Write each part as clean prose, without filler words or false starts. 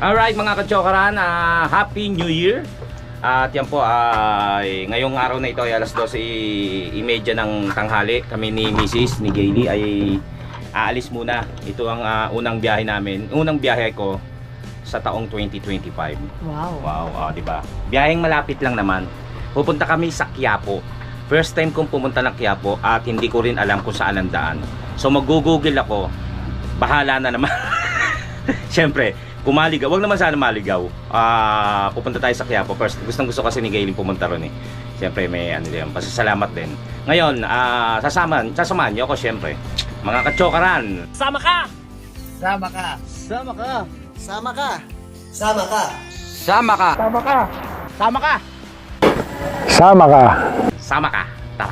Alright mga kachokaran, Happy New Year. At yan po ay ngayong araw na ito ay alas 12:30 ng tanghali. Kami ni Mrs. ni Gayle ay aalis muna. Ito ang unang biyahe namin. Unang biyahe ko sa taong 2025. Wow, di ba? Biyaheng malapit lang naman. Pupunta kami sa Quiapo. First time kong pumunta ng Quiapo at hindi ko rin alam kung saan ang daan. So mag-google ako. Bahala na naman. Siyempre, kumaligaw, wag naman sana maligaw. Pupunta tayo sa Quiapo. First, gusto kasi ni Gayle pumunta ron eh. Siyempre may ano din, pasasalamat din. Ngayon, sasamahan niyo ako siyempre. Mga kachokaran. Sama ka! Sama ka. Sama ka! Sama ka. Sama ka. Sama ka. Sama ka! Sama ka! Sama ka. Sama ka. Tara.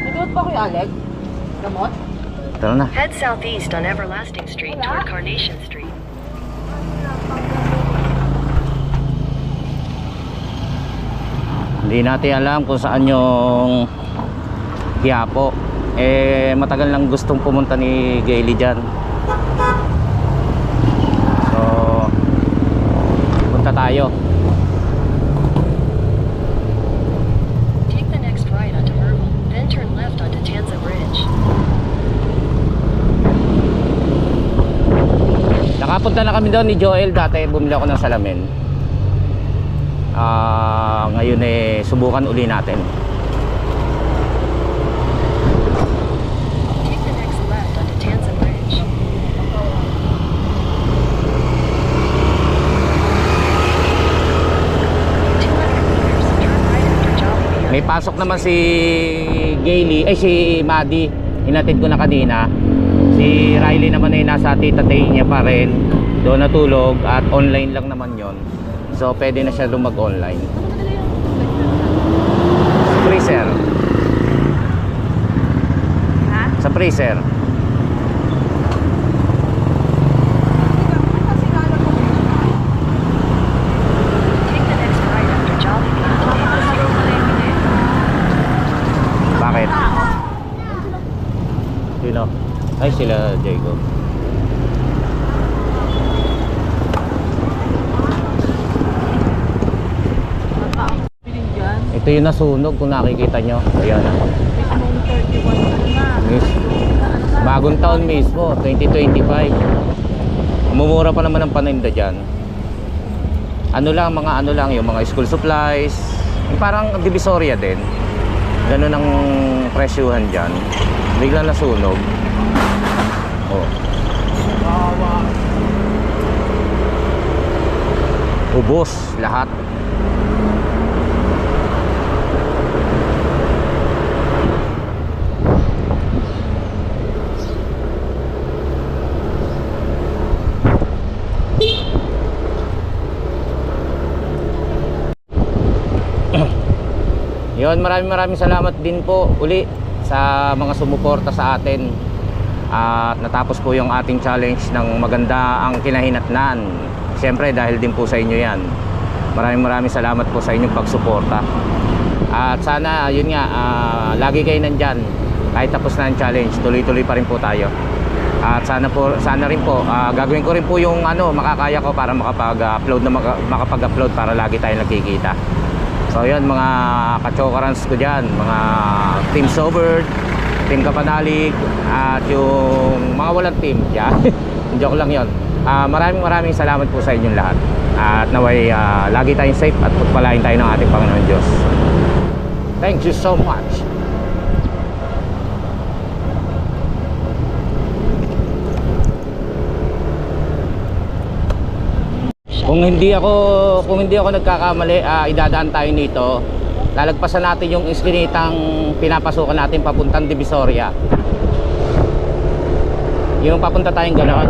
Nagot ba Kuya Alec? Gamot? Tara na. Head southeast on Everlasting Street toward Carnation Street. Hindi natin alam kung saan yung Quiapo. Matagal nang gustong pumunta ni Gayle dyan. So, punta tayo. Take the next right onto Merville, then turn left onto Tanza Bridge. Nakapunta na kami doon ni Joel. Dati bumili ako ng salamin. Ngayon subukan uli natin. Take the next left onto Tanza Bridge. May pasok naman si Gayle, si Maddie. Hinatid ko na kanina. Si Riley naman ay nasa tita Tay niya pa rin. Doon natulog at online lang naman yon. So pwede na siya lumag-online. Sa freezer. Ha? Sa freezer. Take the next right after Jollibee. Bakit? Sino? Ay, sila Jacob. Piling dyan. Ito yung nasunog kung nakikita nyo. Ayan na. Mismong 31 na. Bagong taon mismo, 2025. Mumura pa naman ang paninda dyan. Ano lang, yung mga school supplies. Yung parang Divisoria din. Ganun ang presyuhan dyan. Bigla nasunog. Oh. Ubos lahat. Yon, maraming salamat din po uli sa mga sumuporta sa atin. At natapos po yung ating challenge ng maganda ang kinahinatnan. Siyempre dahil din po sa inyo yan. Maraming salamat po sa inyong pagsuporta. At sana yun nga, lagi kayo nandyan. Kahit tapos na ang challenge, tuloy-tuloy pa rin po tayo. At sana rin po gagawin ko rin po yung makakaya ko para makapag-upload para lagi tayo nakikita. So yun mga kachokarans ko dyan, mga Team Sobert, Team Kapanalig, at yung mga walang team, yeah. Joke lang yun. Maraming salamat po sa inyong lahat. At naway lagi tayong safe at pagpalain tayo ng ating Panginoon Diyos. Thank you so much. Kung hindi ako nagkakamali, idadaan tayo nito. Lalagpasan natin yung iskinitang pinapasukan natin papuntang Divisoria. Yung papunta tayong ganoon.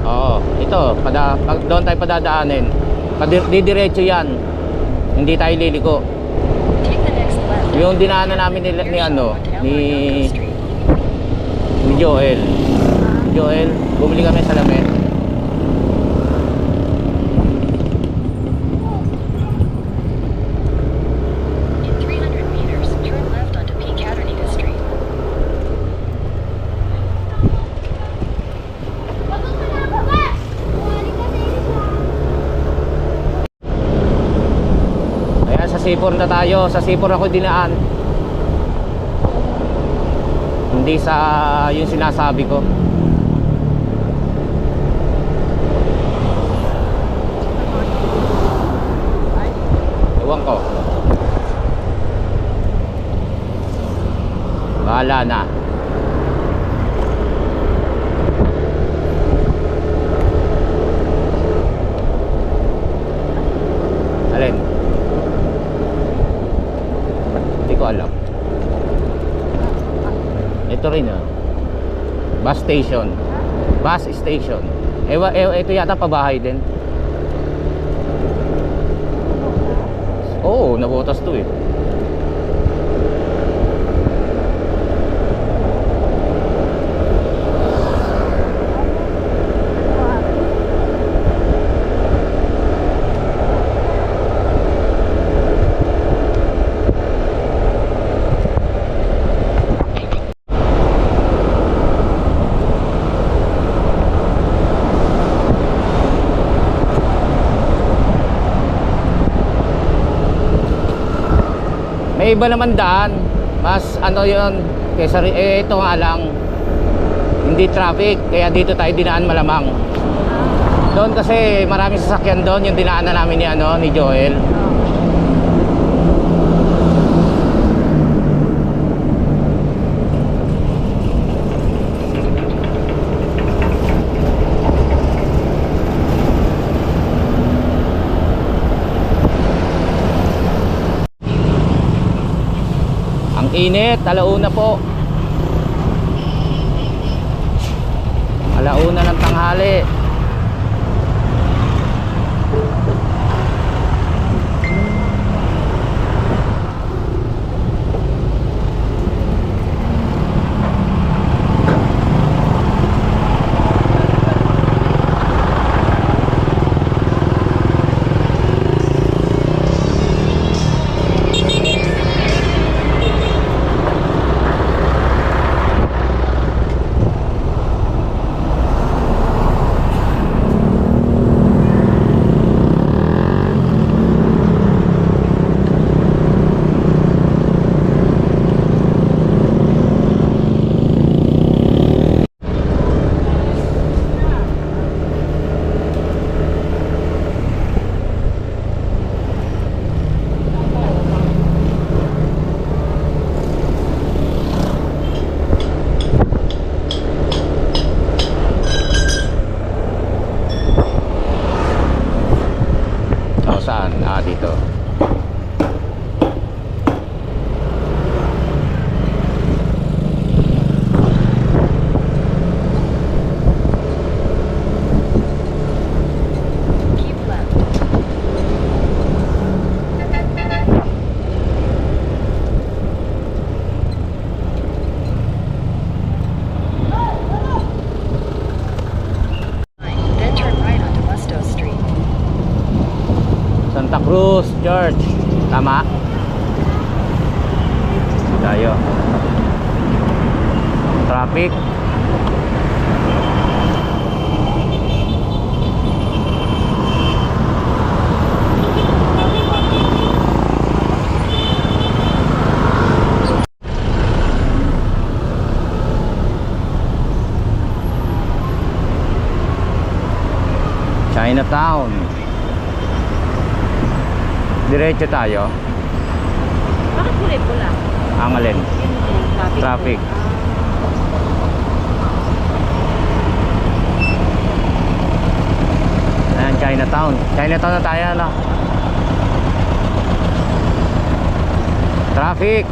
Oo, ito, doon tayo padadaanin. Didiretso yan. Hindi tayo liliko. Take the next left. Yung dinaanan namin ni Joel. Joel, bumili kami sa lamin. In 300 meters, turn left onto P. Caternita Street. Ayan, sa Sipor na tayo. Sa Sipor ako dinaan. Hindi sa yung sinasabi ko. Ewan ko. Bahala na. Alin? Hindi ko alam. Ito rin bus station. Bus station. Ito yata pabahay din. Oo, nabutas to eh. May iba naman daan, mas ano yon kaysa ito nga lang hindi traffic, kaya dito tayo dinaan malamang. Doon kasi maraming sasakyan doon, yung dinaanan namin ni Joel. Init, alauna po. Alauna ng tanghali. Saan? Dito. Keep left. Then turn right onto Bustos Street. Santa Cruz Church. Tama? Tayo. Traffic. Chinatown. Diretso tayo. Bakit kulay pula? Ang alin? Yung Traffic. Ayan, Chinatown. Chinatown na tayo, no? Traffic.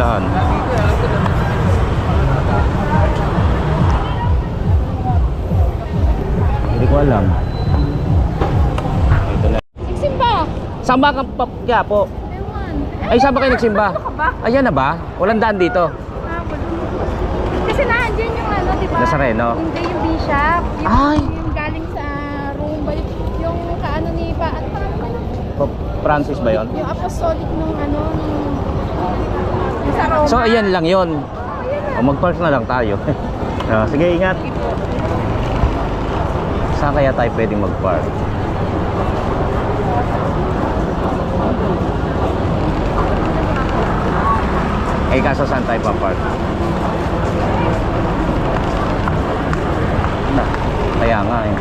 Saan? Hindi ko alam. Ito na. Nagsimba. Saan ba kang papya po? Ewan. Ay, saan ba kayo nagsimba? Ano ka ba? Ayan na ba? Walang daan dito. Kasi naandyan yung ano, di ba? Nazareno? Hindi yung bishop. Yung, Ay! yung galing sa Rome ba? Yung kaano ni pa, ano pa naman? Pope Francis ba yon? Yung apostolic nung ano, nung sa Roma. So, ayan lang yon. O, mag-park na lang tayo. Sige, ingat. Saan kaya tayo pwedeng mag-park? Eh, kaso saan tayo pa-park? Na, kaya nga eh.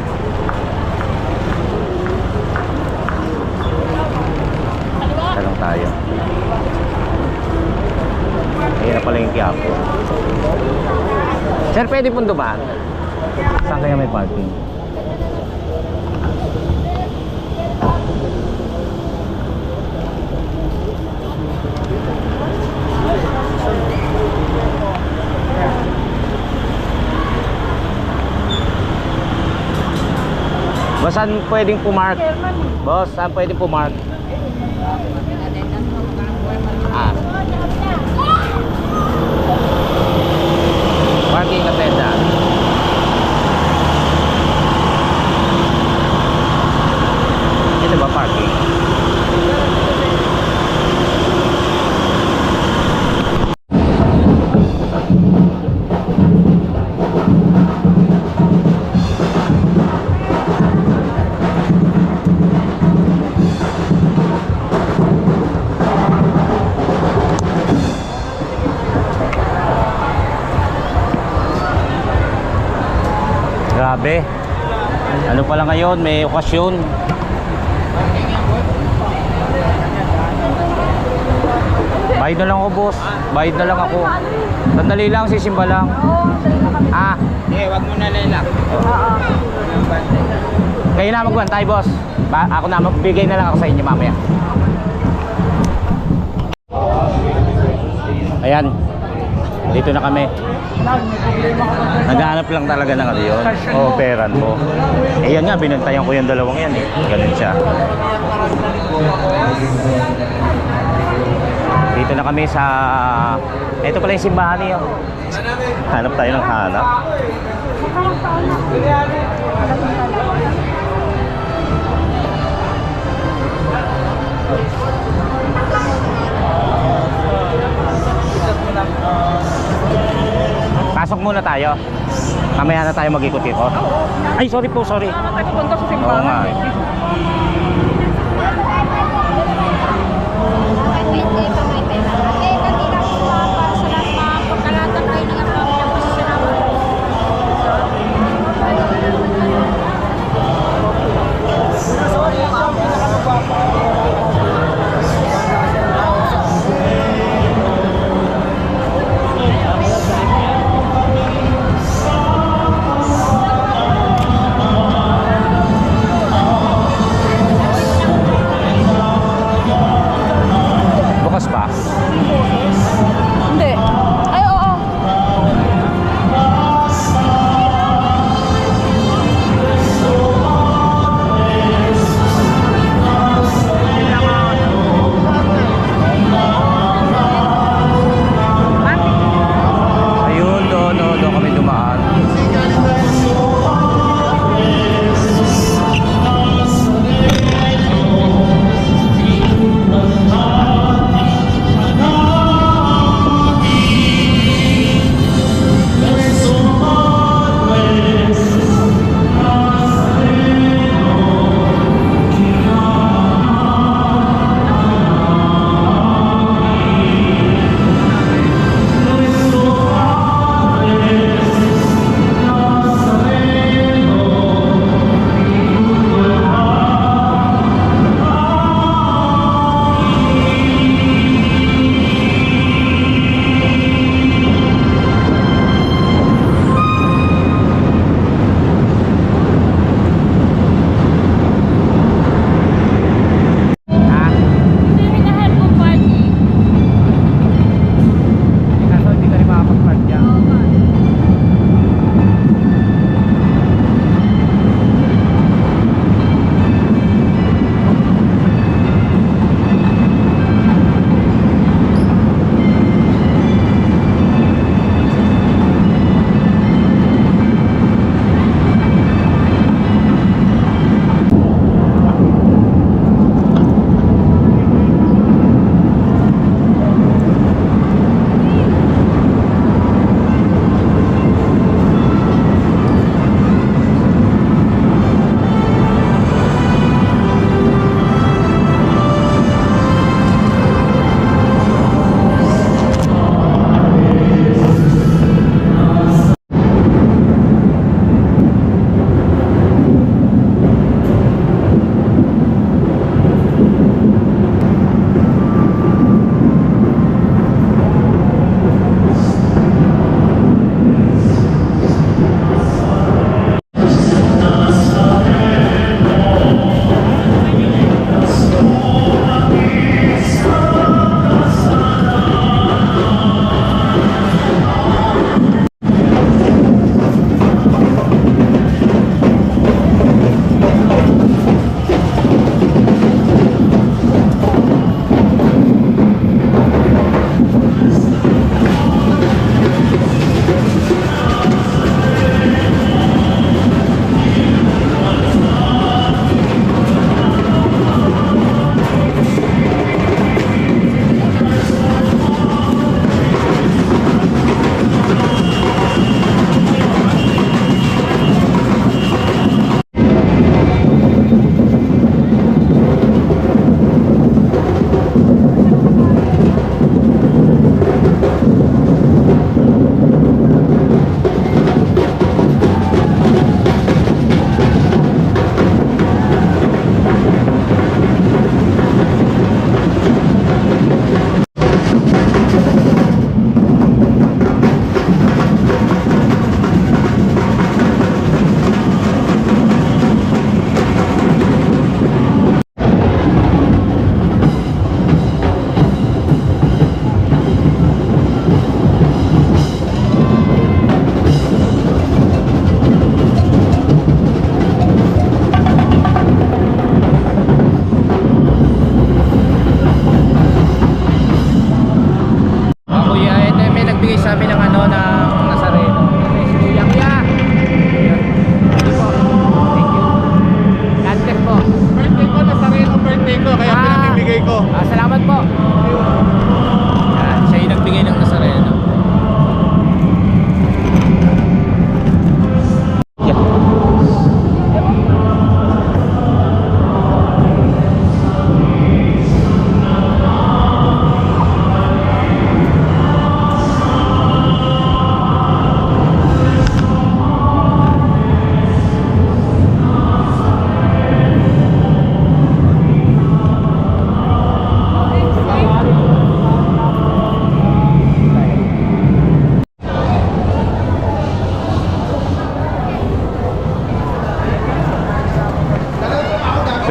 Talong tayo. Ayan na pala yung Quiapo. Sir, pwede pong dumaan? Saan kaya may parking? Boss, saan pwedeng pumark? Boss, saan pwedeng pumark? Ah. Parking attendant. Ito ba parking? Grabe. Ano pala ngayon, may okasyon. Bayad na lang ako, boss. Bayad na lang ako. Sandali lang, sisimba lang. Ah. Hindi, wag mo na lelak. Kayo na magbantay, boss. Ako na, magbigay na lang ako sa inyo mamaya. Ayan. Dito na kami. Naghahanap lang talaga ng ano yun. O, peran mo. Eh yan nga, binantayan ko yung dalawang yan eh. Ganun siya. Dito na kami sa... Ito pala yung simbahan niyo. Hanap tayo ng hanap. Pasok muna tayo. Mamaya na tayo mag-ikot-ikot. Ay, sorry po, sorry. Oo nga. Bukas ba?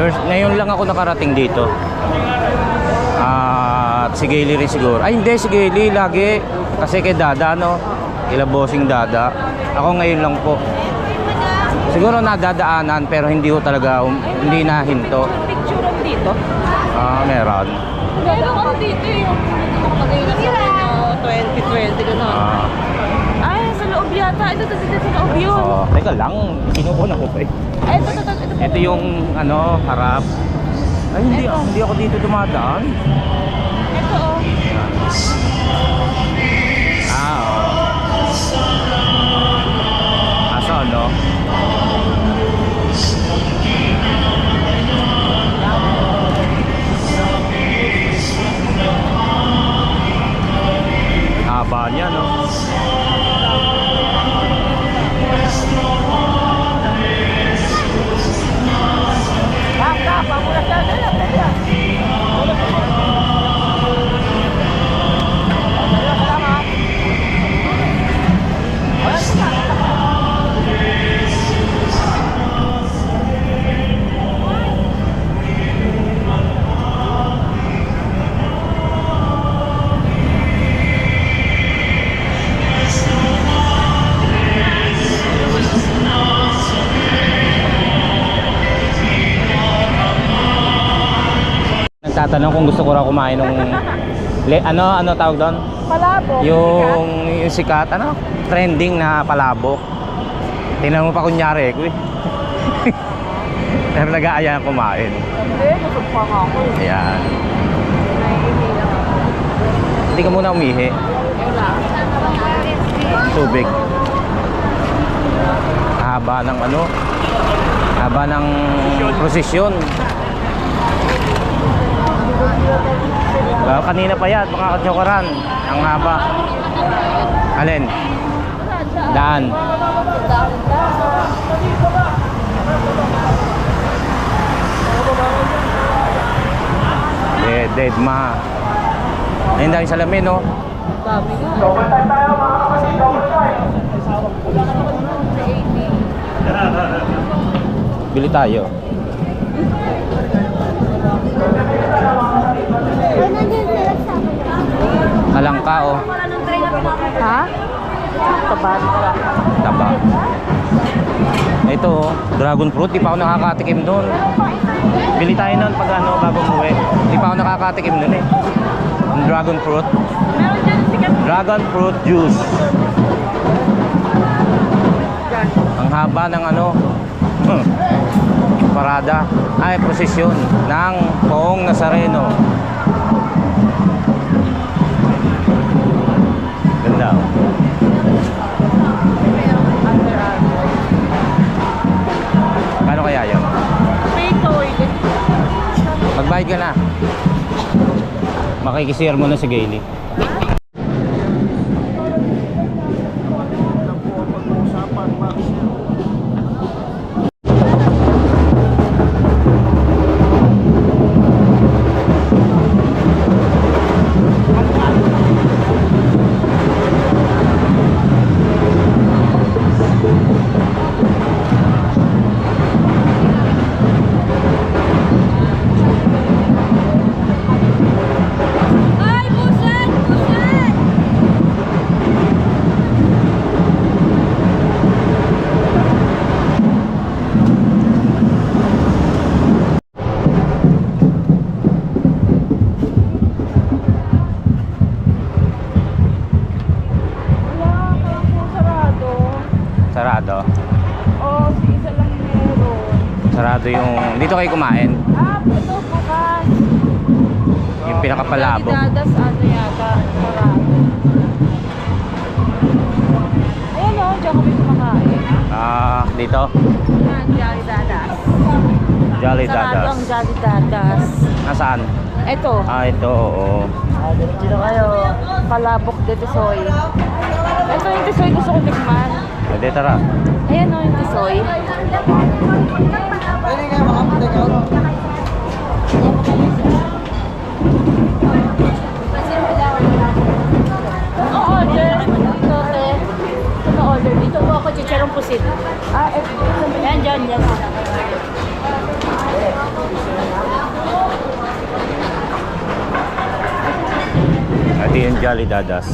Ngayon lang ako nakarating dito. At si Gayle rin siguro. Ay hindi, si Gayle lagi. Kasi kay Dada, no? Kila bossing Dada. Ako ngayon lang po. Siguro nadadaanan pero hindi ko talaga, hindi nahinto. Picture dito. Meron. Meron ako dito yung nakapagay na sa 2020 gano'n. Ay, sa loob yata. Ito sa loob yun. Teka lang, kinukunan ko pa eh. Ay, ito. Ito yung ano, harap. Ay, hindi ako dito dumadaan. Ito, oh. Aso, no? Haba niya, no? Nagtatanong kung gusto ko raw kumain ng ano tawag doon? Palabok. Yung sikat, ano? Trending na palabok. Tingnan mo pa kunyari ko eh. Pero nag-aaya kumain. Hindi, busog pa nga ako. Ayan. Naiihi lang ako. Hindi ka muna umihi. Wala. Tubig. Haba ng ano? Haba ng prosesyon. Kanina pa yan, mga katsokaran. Ang haba. Alin? Daan. Dead ma. Ayun dahil salamin, no? Dami nga. Bili tayo. Kalangka, oh. Ha? Taba. Taba. Ito, oh. Dragon fruit. Di pa ako nakakatikim doon. Bili tayo nun pag ano, bago umuwi. Di pa ako nakakatikim doon eh. Yung dragon fruit. Meron dyan sikat. Dragon fruit juice. Ang haba ng ano, parada. Ay, prosesyon ng Poong Nazareno. Ganda. Kano kaya yun? Magbayad ka na. Makikisir mo na si Gayle. Ay, buset! Buset! Wala, parang po sarado. Sarado. Oo, isa lang meron. Sarado yung... Dito kayo kumain. Ito bukas. Yung pinakapalabok. Dadas ano yata, sarado. Ayan o, diyan kami kumakain. Dito. Yan, Jolly Dadas. Jolly Sarado Dadas. ang Jolly Dadas. Nasaan? Ito, Ito, oo. dito kayo. Palabok de Tisoy. Ito yung Tisoy gusto ko tikman. Pwede, tara. Ayan o, yung Tisoy. Pwede kayo makapunta ka? Order. Dito, te. Ito order. Dito po ako, chicharong pusit. Yan, dyan. Ito yung Jolly Dadas.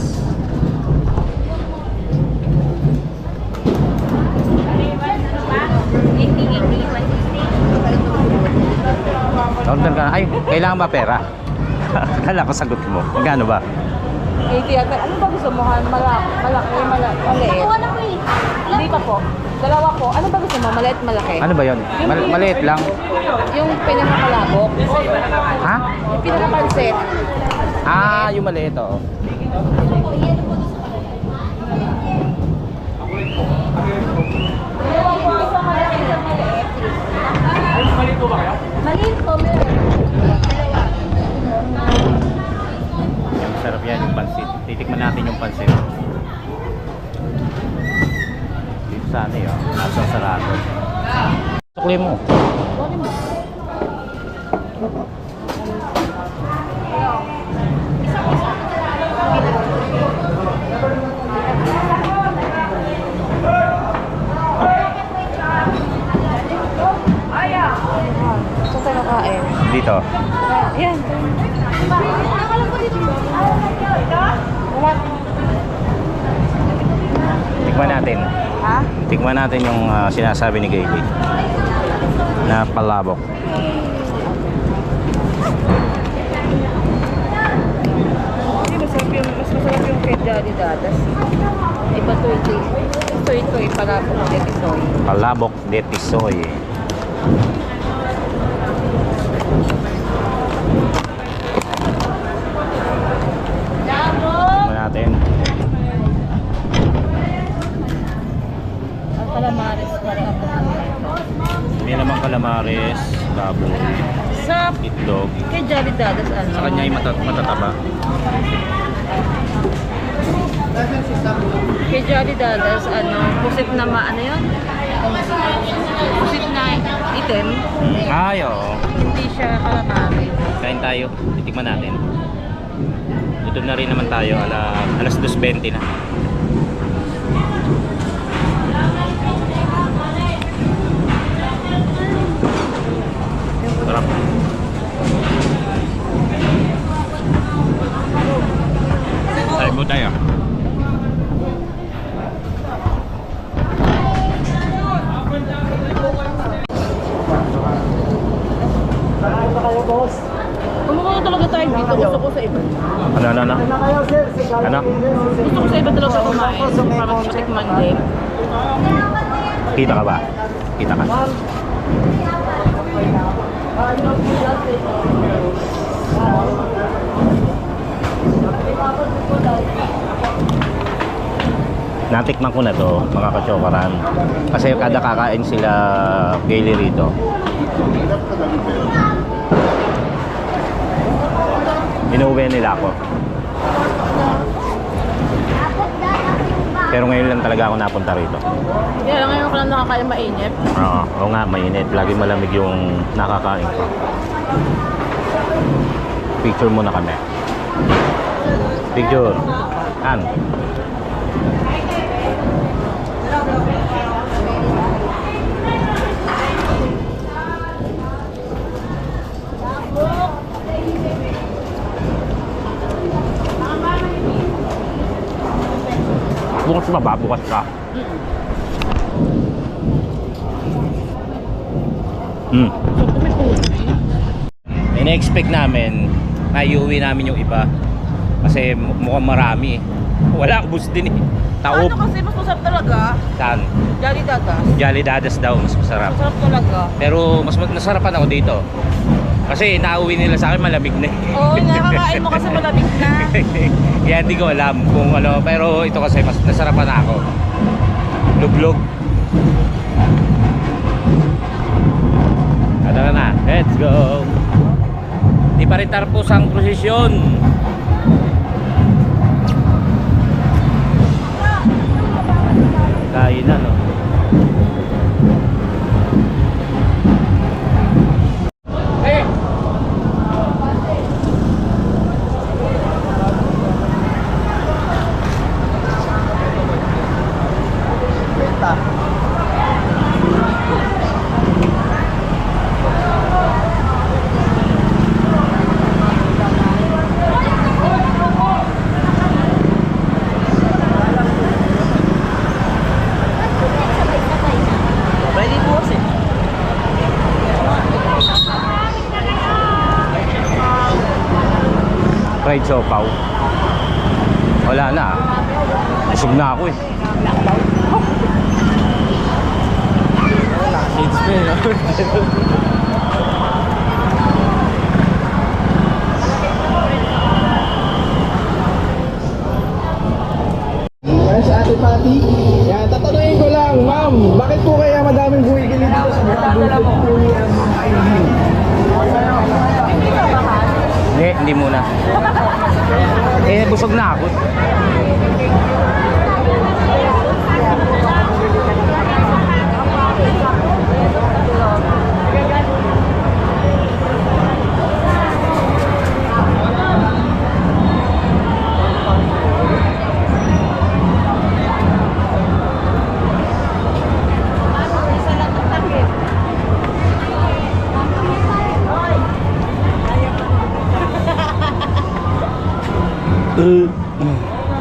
Order ka na. Ay, kailangan ba pera? Kala ko sagot mo. Magkano ba? 80 yata. Ano ba gusto mo? Malaki, maliit? Hindi pa po. Dalawa po. Ano ba gusto mo? Maliit, malaki? Ano ba yun? Maliit lang. Yung pinakamalabok. Ha? Yung pinakapansit. Ah, yung maliit, oo. Maliit po, meron. Yung sarap yan, yung pansit. Titikman natin yung pansit. Dito sa ano yun, nasa sarado. Sukli mo. Saan tayo nakain? Dito. Yan. Tikman natin. Ha? Tikman natin yung sinasabi ni Gaby na palabok. Mas masarap yung kay Jolly Dadas. Iba to ito. Ito, para po ulit ito. Palabok de tisoy. Tikman natin. Ang calamares para ako. May lamang calamares, baboy, Sa itlog. kay Jolly Dadas, ano? Sa kanya ay matataba. Kay Jolly Dadas, ano? Pusit na ano yun? Pusit na item. Ay, oo. Hindi siya calamares. Kain tayo. Titikman natin. Gutom na rin naman tayo. Alas 2:20 na. Sarap. Tayo mo tayo. Kumukuha talaga tayo dito. Gusto ko sa iba. Ano? Ano? Gusto ko sa iba talaga kumain. Para matikman din. Kita ka ba? Kita ka. Natikman ko na to, mga kachokaran. Kasi kada kakain sila Gaily rito. Inuwi nila ako. Pero ngayon lang talaga ako napunta rito. Kaya ngayon ko lang nakakain mainit. Oo nga, mainit. Lagi malamig yung nakakain ko. Picture muna kami. Picture. An? Bukas pa ba? Bukas ka. Ina-expect namin na iuwi namin yung iba. Kasi mukhang marami. Wala, ubos din eh. Taob. Ano kasi mas masarap talaga? Saan? Jolly Dadas. Jolly Dadas daw, mas masarap. Masarap talaga. Pero mas nasarapan ako dito. Kasi nauwi nila sa akin malamig na eh. Oo, nakakain mo kasi malamig na. Kaya hindi ko alam kung ano. Pero ito kasi mas nasarapan na ako. Luglog. Tara na, let's go. Di pa rin tarpos ang prosesyon. Kain na, no? fried siopaw. Wala na. Busog na ako eh. Sa ate Pati, yan, tatanungin ko lang, ma'am, bakit po kaya madaming bumibili dito sa mga bukid po niya mga kaibigan? Hindi muna. Busog na ako.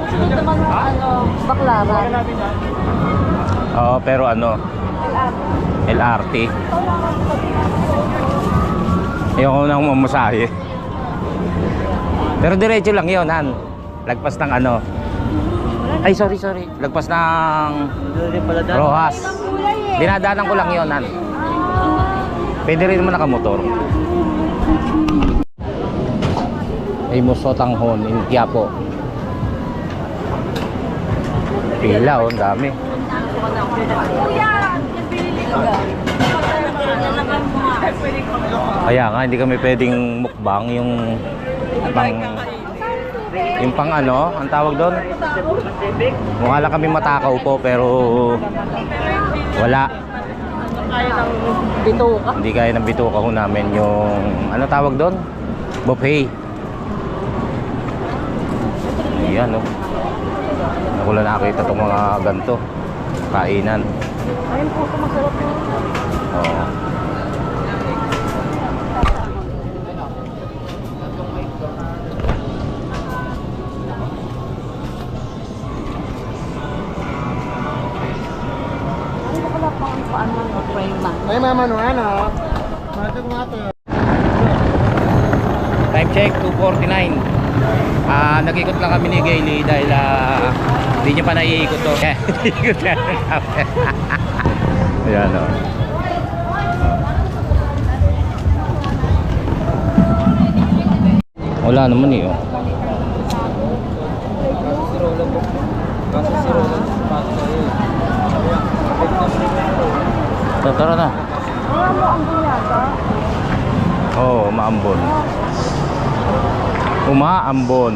Sunod naman ng baklaran. Oo, pero ano? LRT. Ayoko nang mamasahe. Pero diretso lang yun, Han. Lagpas ng ano. Ay, sorry. Lagpas ng Rojas. Dinadaanan ko lang yun, Han. Pwede rin naman nakamotor. Ay, Musotanghon in Quiapo. Pila, oh, ang dami. Kaya nga, hindi kami pwedeng mukbang yung pang ano, ang tawag doon. Mukha lang kami matakaw po, pero wala. Bituka. Hindi kaya ng bituka ko namin yung, ano tawag doon? Buffet. Ayan, no. Ako lang nakakita itong mga ganito. Kainan. Ayun po, masarap po. Oo. Ay, wala pa ang paano ng frame man. Ay, mama, no, ano? Mato. Time check, 2:49. Nag-ikot lang kami ni Gailey dahil hindi niya pa naiikot to. Ikot na namin. Ayan, o. Wala naman eh, oh. Tara na. Oo, maambon. Umaambon.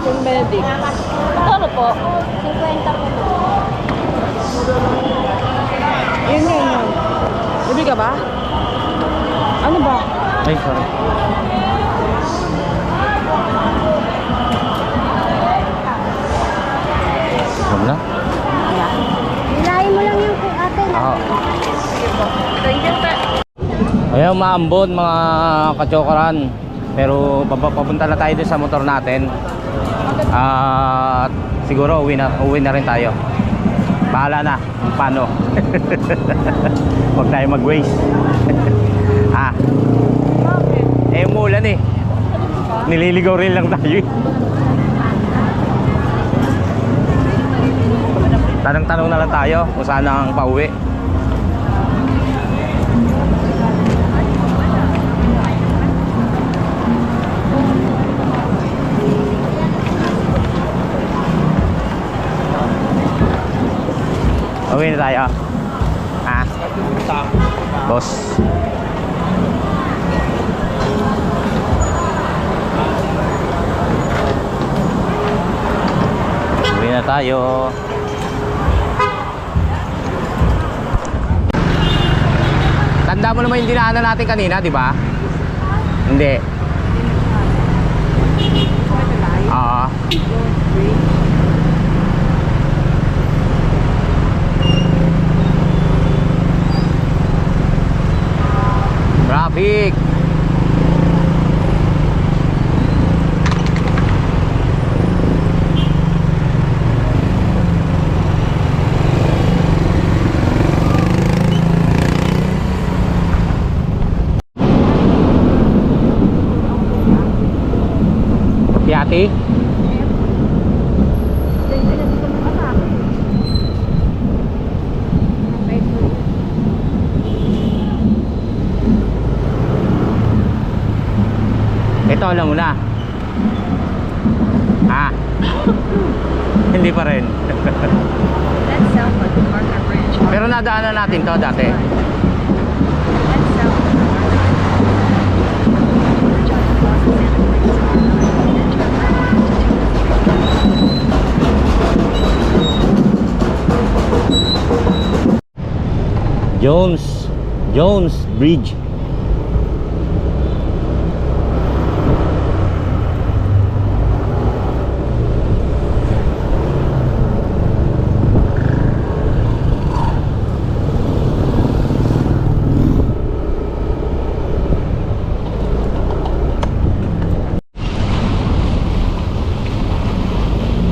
St. Benedict. Ano po? 50 po. Yun. Bibig ka ba? Ano ba? Ay, sorry. Wala na? Hilahin mo lang yung kay ate na. Thank you, sir. Ayan, maambon mga kachokaran. Pero papunta na tayo dun sa motor natin. At siguro uwi na rin tayo. Bahala na kung paano. Huwag tayo mag-waste. Umulan eh. Nililigaw rin lang tayo eh. Tanong-tanong na lang tayo kung saan ang pauwi. Uwi na tayo. Boss. Uwi na tayo. Tanda mo naman yung dinaanan natin kanina, di ba? Hindi. 40? Ito alam mo na. Ah. Hindi pa rin. Head south on MacArthur Bridge. Pero nadaanan natin to dati. Head south on MacArthur Bridge. Merge onto Plaza Santa Cruz on I, then turn left onto Taylor Street. Jones Bridge.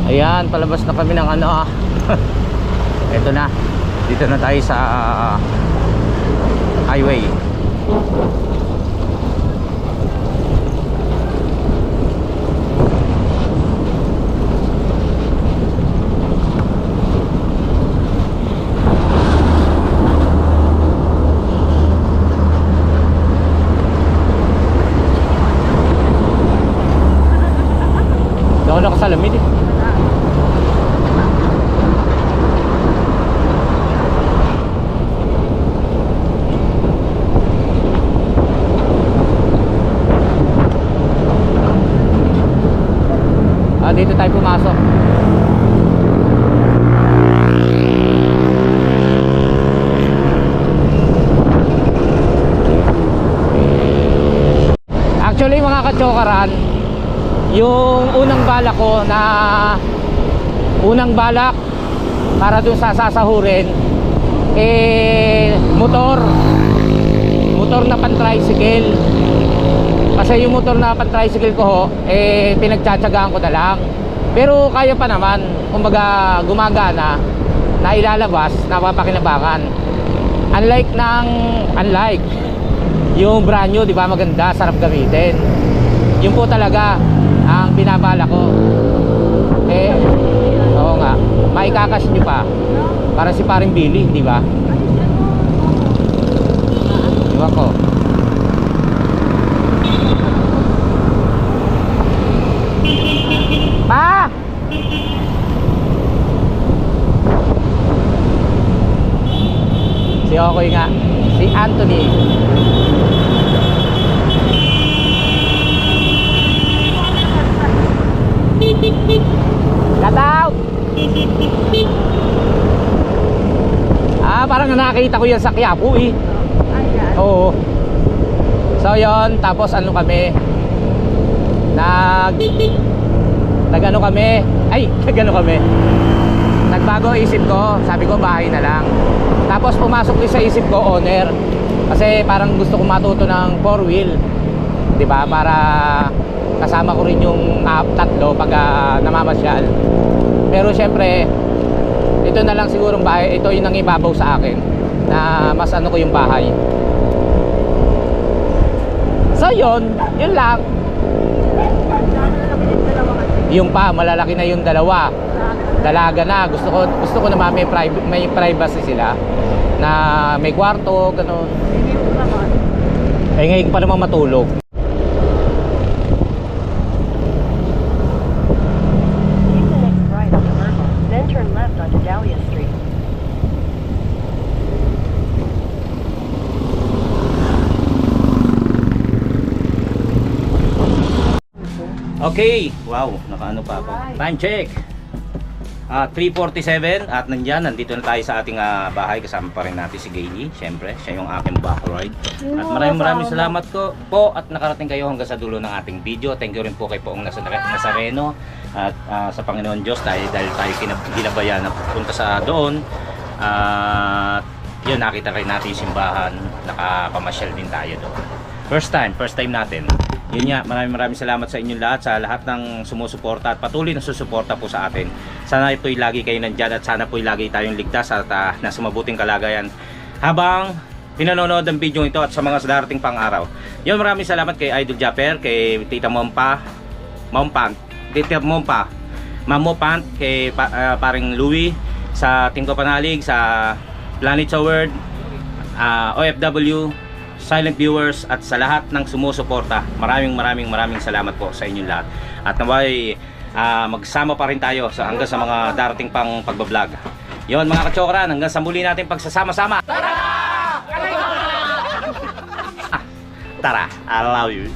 Ayan, palabas na kami ng ano. Ito na. Dito na tayo sa highway. Doon ako sa lamig eh. Dito tayo pumasok. Actually mga kachokaran, yung unang balak ko na para dun sa sasahurin motor na pan-tricycle. Kasi yung motor na pan-tricycle ko ho, pinagtsatsagaan ko na lang. Pero kaya pa naman, kumbaga gumagana, na ilalabas, napapakinabangan. Unlike yung brand new, di ba, maganda, sarap gamitin. Yun po talaga ang binabala ko. Oo nga, maikakas nyo pa. Para si paring Billy, di ba? Di ba ko? Pa! Si Okoy nga, si Anthony. Kataw! Parang nakita ko yan sa Quiapo eh. Oo. So yon, tapos ano kami, nagbago isip ko, sabi ko bahay na lang. Tapos pumasok din sa isip ko owner, kasi parang gusto ko matuto ng 4-wheel, di ba, para kasama ko rin yung tatlo pag namamasyal. Pero syempre ito na lang sigurong bahay, ito yung nangibabaw sa akin na mas ano ko yung bahay. So yun lang. Yung pa, malalaki na yung dalawa. Dalaga na. Gusto ko na may privacy sila. Na may kwarto, ganun. Ngayon pa naman matulog. Take the next right onto Myrtle, then turn left onto Dahlia Street. Okay, wow, nakaano pa ako. Time check. 3:47 at nandito na tayo sa ating bahay. Kasama pa rin natin si Gailey. Siyempre, siya yung aking back ride. At maraming salamat po at nakarating kayo hanggang sa dulo ng ating video. Thank you rin po kay Poong Nazareno at sa Panginoon Diyos dahil tayo ginabayan na pupunta sa doon. Yun, nakita rin natin yung simbahan. Nakapamasyal din tayo doon. First time natin. Yun nga, maraming salamat sa inyong lahat, sa lahat ng sumusuporta at patuloy na susuporta po sa atin. Sana po'y lagi kayo nandyan at sana po'y lagi tayong ligtas at nasa mabuting kalagayan habang pinanonood ang video ito at sa mga darating pang araw. Yun, maraming salamat kay Idol Japper, kay Tita Mompa, Dieter Mompa, Ma'am Mopant, kay paring Louie, sa Team Kapanalig, sa Planet sa World, OFW, silent viewers, at sa lahat ng sumusuporta. Maraming salamat po sa inyong lahat. At naway magsama pa rin tayo hanggang sa mga darating pang pagbablog. Yon mga kachokran, hanggang sa muli natin pagsasama-sama. Tara, I love you.